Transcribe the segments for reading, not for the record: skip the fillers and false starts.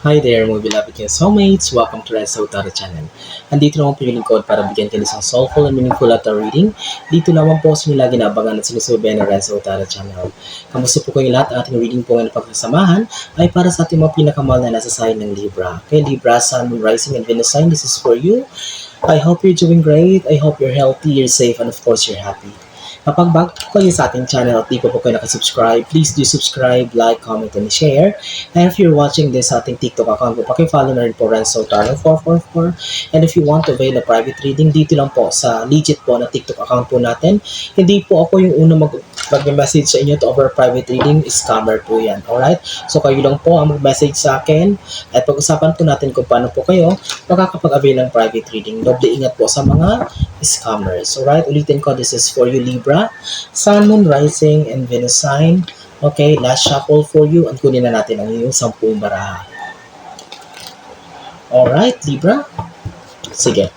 Hi there, mga beloved yung soulmates. Welcome to Red Tara Channel. Andito naman po yung lingkod para bigyan kayo ng soulful and meaningful letter reading. Dito naman po sa nila ginaabangan at sinusubayan ng Red Tara Channel. Kamusta po kayong lahat? Ating reading po ngayon na pagsasamahan ay para sa ating mga pinakamahal na nasa sign ng Libra. Kay Libra, Sun, Moon, Rising, and Venus sign, this is for you. I hope you're doing great. I hope you're healthy, you're safe, and of course, you're happy. Kapag bago po kayo sa ating channel at di pa po kayo nakasubscribe, please do subscribe, like, comment, and share. And if you're watching this sa ating TikTok account po, paki-follow na rin po Renzo Taro 444. And if you want to avail a private reading, dito lang po sa legit po na TikTok account po natin. Hindi po ako yung unang mag-message sa inyo to over private reading, scammer po yan. Alright? So kayo lang po ang mag-message sa akin at pag-usapan po natin kung paano po kayo makakapag-avail ng private reading. Doble ingat po sa mga scammers. Alright? Ulitin ko, this is for you Libra, Sun, Moon, Rising, and Venus sign. Okay, last shuffle for you. At kunin na natin ang iyong 10 baraha. Alright, Libra. Sige.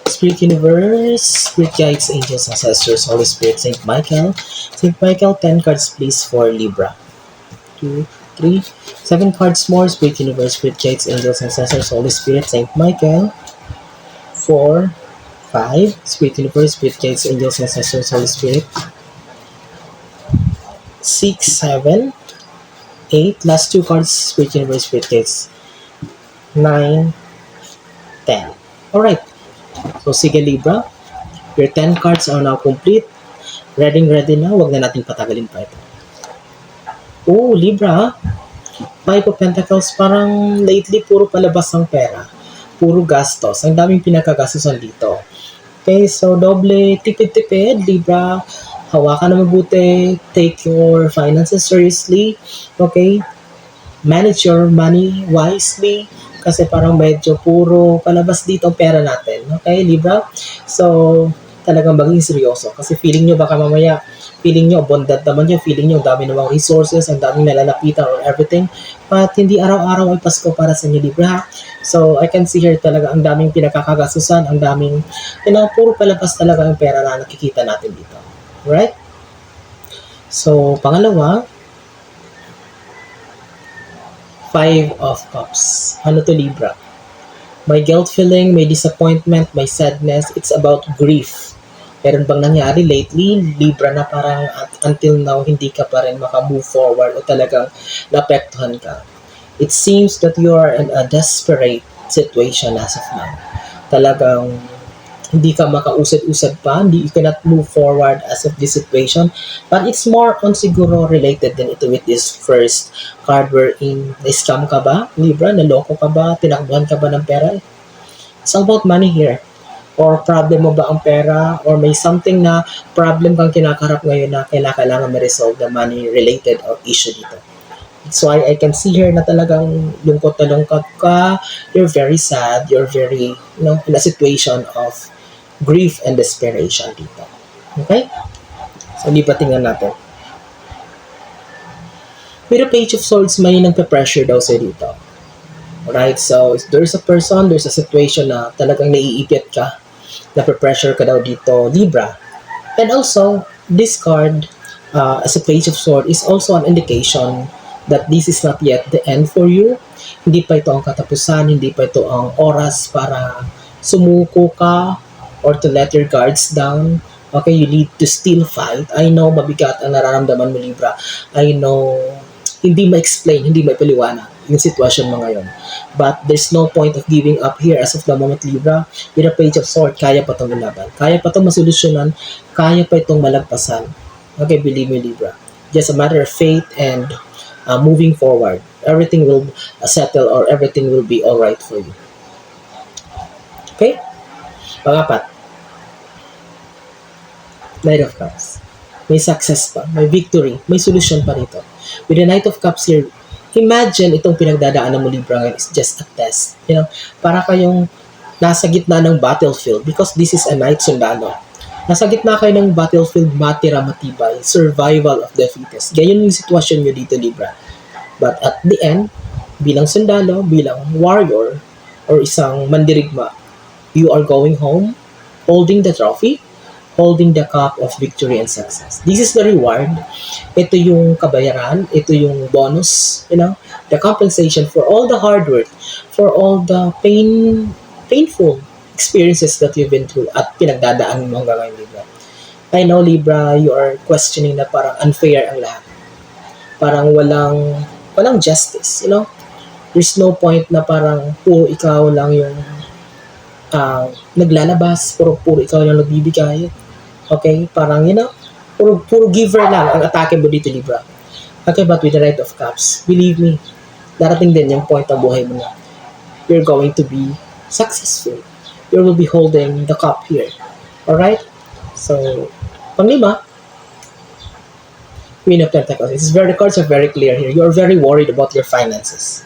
Spirit Universe, Spirit Guides, Angels, Ancestors, Holy Spirit, Saint Michael. Saint Michael, 10 cards please for Libra. 2, 3, 7 cards more. Spirit Universe, Spirit Guides, Angels, Ancestors, Holy Spirit, Saint Michael. 4, 5, Spirit Universe, Spirit Guides, Angels, Ancestors, Holy Spirit. 6, 7, 8, last 2 cards, Spirit Universe, Spirit Guides. 9, 10. Alright. So, sige Libra. Your 10 cards are now complete. Ready na. Huwag na natin patagalin pa ito. Oh, Libra. 5 of Pentacles. Parang lately, puro palabas ng pera. Puro gastos. Ang daming pinakagastusan dito. Okay, so doble tipid-tipid, Libra. Hawakan na mabuti. Take your finances seriously. Okay? Manage your money wisely. Kasi parang medyo puro palabas dito ang pera natin. Okay, Libra? So, talagang maging seryoso. Kasi feeling nyo baka mamaya, feeling nyo bondad naman nyo, feeling nyo ang dami namang resources, ang daming nalalapitan or everything. But hindi araw-araw ay Pasko para sa inyo, Libra. So, I can see here talaga ang daming pinakakagasusan, ang daming, puro palabas talaga ang pera na nakikita natin dito. Right? So, pangalawa, 5 of Cups. Ano to, Libra? May guilt feeling, may disappointment, may sadness. It's about grief. Meron bang nangyari lately, Libra, na parang until now, hindi ka pa rin maka-move forward o talagang naapektuhan ka? It seems that you are in a desperate situation as of now. Talagang hindi ka makausad-usad pa, you cannot move forward as of this situation. But it's more on siguro related din ito with this first card wherein na-scam ka ba, Libra? Naloko ka ba? Tinakbuhan ka ba ng pera? It's all about money here. Or problem mo ba ang pera? Or may something na problem kang kinakarap ngayon na kailangan ma-resolve na money-related or issue dito. So I can see here na talagang lungkot na lungkot ka, you're very sad, you're very, in a situation of grief and desperation dito. Okay? So, Libra, tingnan natin. With a Page of Swords, may nagpe-pressure daw sa dito. Alright? So, if there's a person, there's a situation na talagang naiipit ka, nape-pressure ka daw dito, Libra. And also, this card, as a Page of Swords, is also an indication that this is not yet the end for you. Hindi pa ito ang katapusan, hindi pa ito ang oras para sumuko ka, or to let your guards down. Okay, you need to still fight. I know mabigat ang nararamdaman mo, Libra. I know hindi ma-explain, hindi ma-ipaliwanag yung sitwasyon mo ngayon. But there's no point of giving up here as of the moment, Libra. With a Page of Swords, kaya pa itong ilaban. Kaya pa itong masolusyonan. Kaya pa itong malagpasan. Okay, believe me, Libra. Just a matter of faith and moving forward. Everything will settle or everything will be alright for you. Okay? Pangapat, Knight of Cups. May success pa, may victory, may solution pa rito. With the Knight of Cups here, imagine itong pinagdadaanan mo, Libra, is just a test. Para kayong nasa gitna ng battlefield because this is a Knight Sundalo. Nasa gitna kayo ng battlefield, matira matibay, survival of the fittest. Ganyan yung sitwasyon nyo dito, Libra. But at the end, bilang sundalo, bilang warrior, or isang mandirigma, you are going home, holding the trophy, holding the cup of victory and success. This is the reward. Ito yung kabayaran, ito yung bonus, the the compensation for all the hard work, for all the painful experiences that you've been through at pinagdadaan mo hanggang ngayon, Libra. I know, Libra, you are questioning na parang unfair ang lahat. Parang walang justice, you know? There's no point na parang puro ikaw lang yung naglalabas, puro ikaw lang nagbibigay. Okay? Parang, you know, puro giver lang ang atake mo dito, Libra. Okay, but with the Knight of Cups, believe me, darating din yung point ng buhay mo na you're going to be successful. You will be holding the cup here. Alright? So, panglima, Queen of Pentacles. The cards are very clear here. You are very worried about your finances.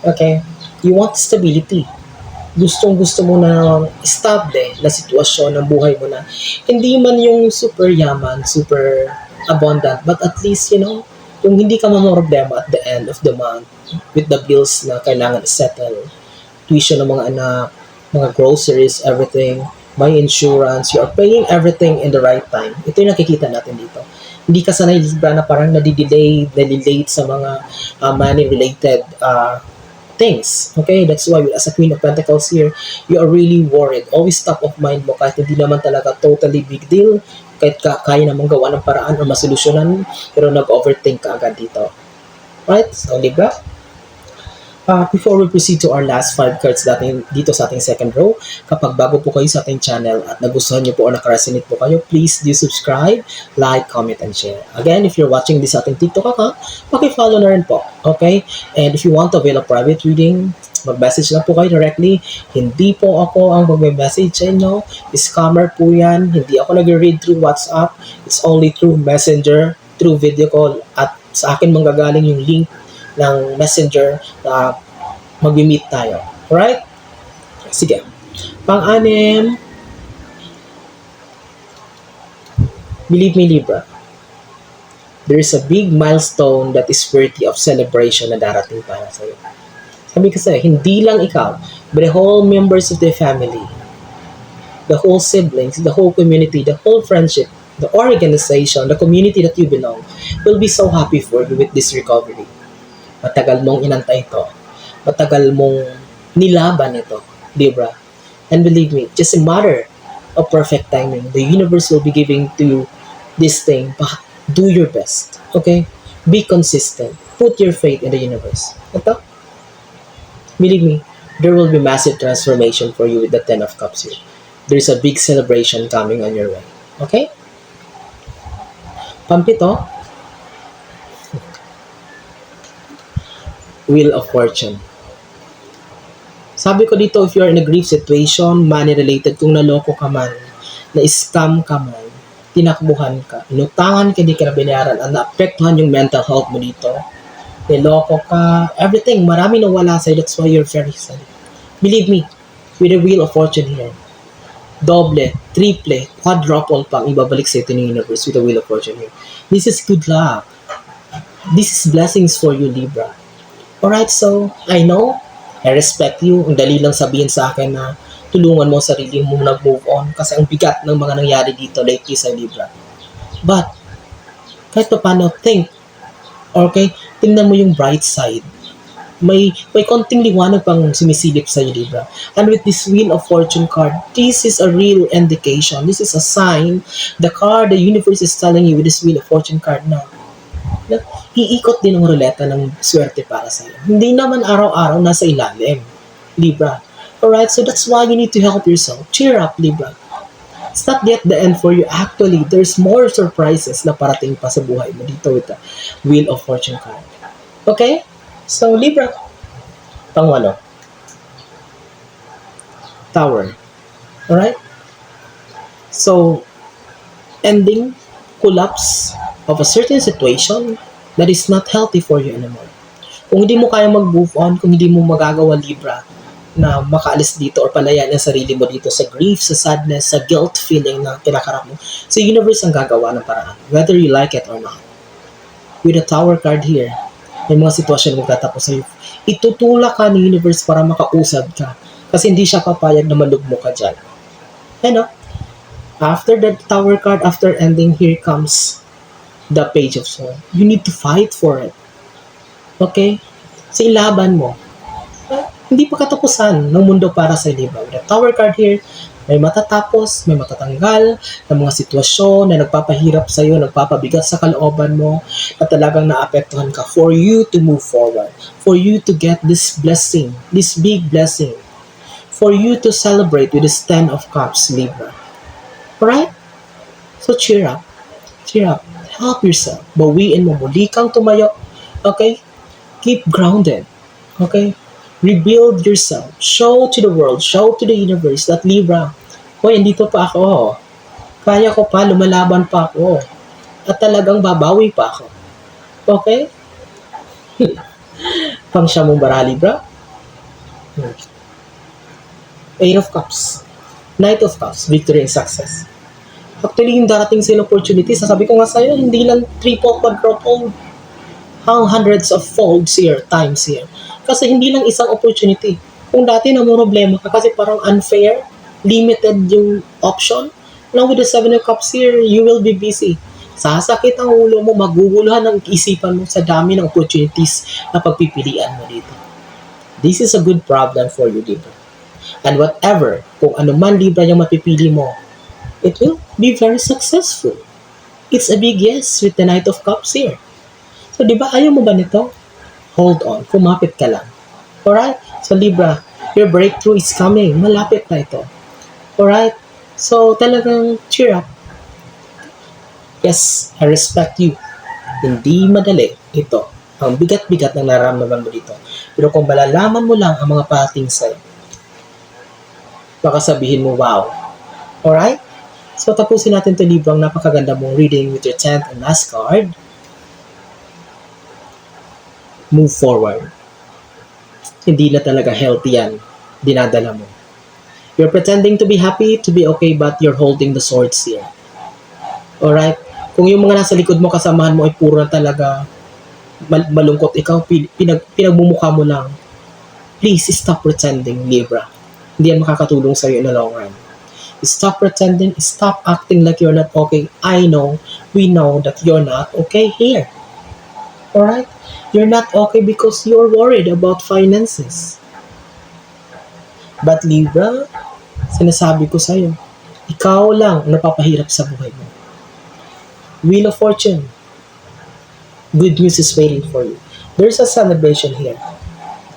Okay? You want stability. Gustong-gusto mo na stable na sitwasyon ng buhay mo na hindi man yung super yaman, super abundant, but at least, you know, yung hindi ka mamroblema at the end of the month with the bills na kailangan settle, tuition ng mga anak, mga groceries, everything, my insurance, you are paying everything in the right time. Ito yung nakikita natin dito. Hindi ka sanay, Libra, na parang nalilate sa mga money-related things. Okay? That's why as a Queen of Pentacles here, you are really worried. Always top of mind mo kahit hindi naman talaga totally big deal, kahit kaya namang gawa ng paraan o masolusyonan, pero nag-overthink ka agad dito. Right? So, Libra, before we proceed to our last 5 cards dito sa ating second row, kapag bago po kayo sa ating channel at nagustuhan nyo po o nakaresonate po kayo, please do subscribe, like, comment, and share. Again, if you're watching this sa ating TikTok account, paki-follow na rin po. Okay? And if you want to avail a private reading, mag-message lang po kayo directly. Hindi po ako ang mag-message sa inyo. Scammer po yan. Hindi ako nag-read through WhatsApp. It's only through Messenger, through video call, at sa akin manggagaling yung link ng Messenger na mag-meet tayo. Alright? Sige. Pang-anim, believe me, Libra, there is a big milestone that is worthy of celebration na darating para sa'yo. Sabi kasi, hindi lang ikaw, but the whole members of the family, the whole siblings, the whole community, the whole friendship, the organization, the community that you belong, will be so happy for you with this recovery. Matagal mong inantay ito. Matagal mong nilaban ito, Libra. And believe me, just a matter of perfect timing. The universe will be giving to you this thing, but do your best. Okay? Be consistent. Put your faith in the universe. Ito? Believe me, there will be massive transformation for you with the 10 of Cups here. There's a big celebration coming on your way. Okay? Pampito, Wheel of Fortune. Sabi ko dito, if you're in a grief situation, money-related, kung naloko ka man, na-scam ka man, tinakbuhan ka, inutangan ka, di ka na binayaran, at naapektuhan yung mental health mo dito, niloko ka, everything, marami na wala sa'yo, that's why you're very sad. Believe me, with the Wheel of Fortune here, doble, triple, quadruple pang ibabalik sa ito ng universe with the Wheel of Fortune here. This is good luck. This is blessings for you, Libra. Alright, so, I know, I respect you. Ang dali lang sabihin sa akin na tulungan mo sarili mo nag-move on kasi ang bigat ng mga nangyari dito lately sa Libra. But, kahit pa paano, think. Okay? Tingnan mo yung bright side. May konting liwanag pang sumisilip sa Libra. And with this Wheel of Fortune card, this is a real indication. This is a sign. The card, the universe is telling you with this Wheel of Fortune card na iikot din ang ruleta ng swerte para sa'yo. Hindi naman araw-araw nasa ilalim, Libra. Alright, so that's why you need to help yourself. Cheer up, Libra. It's not yet the end for you. Actually, there's more surprises na parating pa sa buhay mo dito with the Wheel of Fortune card. Okay? So, Libra. Pangwalo. Tower. Alright? So, ending, collapse of a certain situation that is not healthy for you anymore. Kung hindi mo kaya mag-move on, kung hindi mo magagawa, Libra, na makaalis dito or palayan ang sarili mo dito sa grief, sa sadness, sa guilt feeling na kinakarap mo, sa universe ang gagawa ng paraan, whether you like it or not. With the Tower card here, may mga sitwasyon na magtatapos sa'yo. Itutulak ka ng universe para makausad ka kasi hindi siya papayag na malugmo ka dyan. Ano? After the Tower card, after ending, here comes the Page of Swords. You need to fight for it. Okay? sa ilaban mo. Hindi pa katapusan ng mundo para sa Libra. With the Tower card here, may matatapos, may matatanggal ng mga sitwasyon na nagpapahirap sa iyo, nagpapabigat sa kalooban mo, na talagang naapektuhan ka for you to move forward, for you to get this blessing, this big blessing, for you to celebrate with this Ten of Cups, Libra. Alright? So cheer up. Cheer up. Help yourself. Bawiin mo. Muli kang tumayo. Okay? Keep grounded. Okay? Rebuild yourself. Show to the world, show to the universe that Libra, hoy, andito pa ako. Kaya ko pa, lumalaban pa ako. At talagang babawi pa ako. Okay? Pang siya mong bara, Libra. Eight of Cups. Knight of Cups. Victory and success. Actually, yung darating sila opportunity, sasabi ko nga sa'yo, hindi lang triple, quadruple, hundreds of folds here, times here. Kasi hindi lang isang opportunity. Kung dati na mo problema ka kasi parang unfair, limited yung option, now with the Seven of Cups here, you will be busy. Sasakit ang ulo mo, maguguluhan ang isipan mo sa dami ng opportunities na pagpipilian mo dito. This is a good problem for you, Libra. And whatever, kung ano man Libra yung mapipili mo, it will be very successful. It's a big yes with the Knight of Cups here. So, di ba, ayaw mo ba nito? Hold on, kumapit ka lang. Alright? So, Libra, your breakthrough is coming. Malapit na ito. Alright? So, talagang cheer up. Yes, I respect you. Hindi madali ito. Ang bigat-bigat ng nararamdaman mo dito. Pero kung malalaman mo lang ang mga pating sa'yo, baka sabihin mo, wow. Alright? So, tapusin natin ito, Libra, ang napakaganda mong reading with your 10th and last card. Move forward. Hindi na talaga healthy yan. Dinadala mo. You're pretending to be happy, to be okay, but you're holding the swords here. Alright? Kung yung mga nasa likod mo, kasamahan mo ay puro na talaga malungkot, ikaw, pinagmumukha mo lang. Please, stop pretending, Libra. Hindi yan makakatulong sa'yo in the long run. Stop pretending, stop acting like you're not okay. I know, we know that you're not okay here. Alright? You're not okay because you're worried about finances. But Libra, sinasabi ko sa'yo, ikaw lang ang napapahirap sa buhay mo. Wheel of Fortune. Good news is waiting for you. There's a celebration here.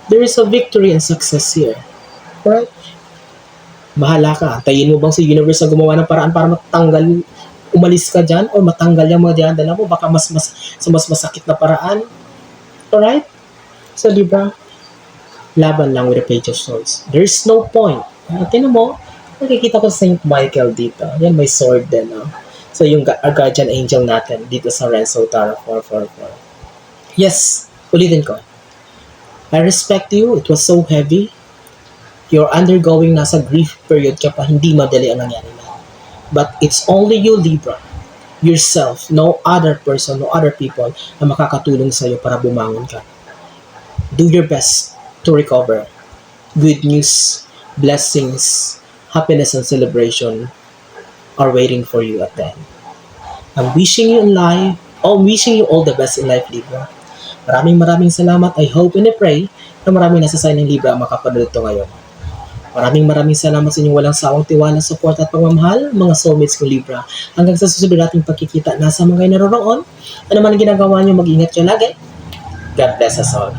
There is a victory and success here. Alright? Bahala ka. Tayin mo bang si universe na gumawa ng paraan para matanggal, umalis ka dyan, o matanggal yung mga dinadala mo, baka mas masakit na paraan. Alright? So, Libra, laban lang with the Page of Swords. There's no point. Tingnan mo, nakikita ko sa Saint Michael dito. Yan, may sword din. So, yung guardian angel natin dito sa Renzo Tarot 444. Yes, ulitin ko. I respect you. It was so heavy. You're undergoing nasa grief period ka pa. Hindi madali ang nangyari na. But it's only you, Libra. Yourself, no other person, no other people na makakatulong sa'yo para bumangon ka. Do your best to recover. Good news, blessings, happiness, and celebration are waiting for you at the end. I'm wishing you all the best in life, Libra. Maraming salamat. I hope and I pray na maraming nasa sign ng Libra ang makapanood ito ngayon. Maraming salamat sa inyong walang sawang tiwala, support at pagmamahal, mga soulmates kong Libra. Hanggang sa susunod nating pagkikita, nasa mga kayo naroroon, ano man ang ginagawa nyo, mag-ingat kayo lagi. God bless us all.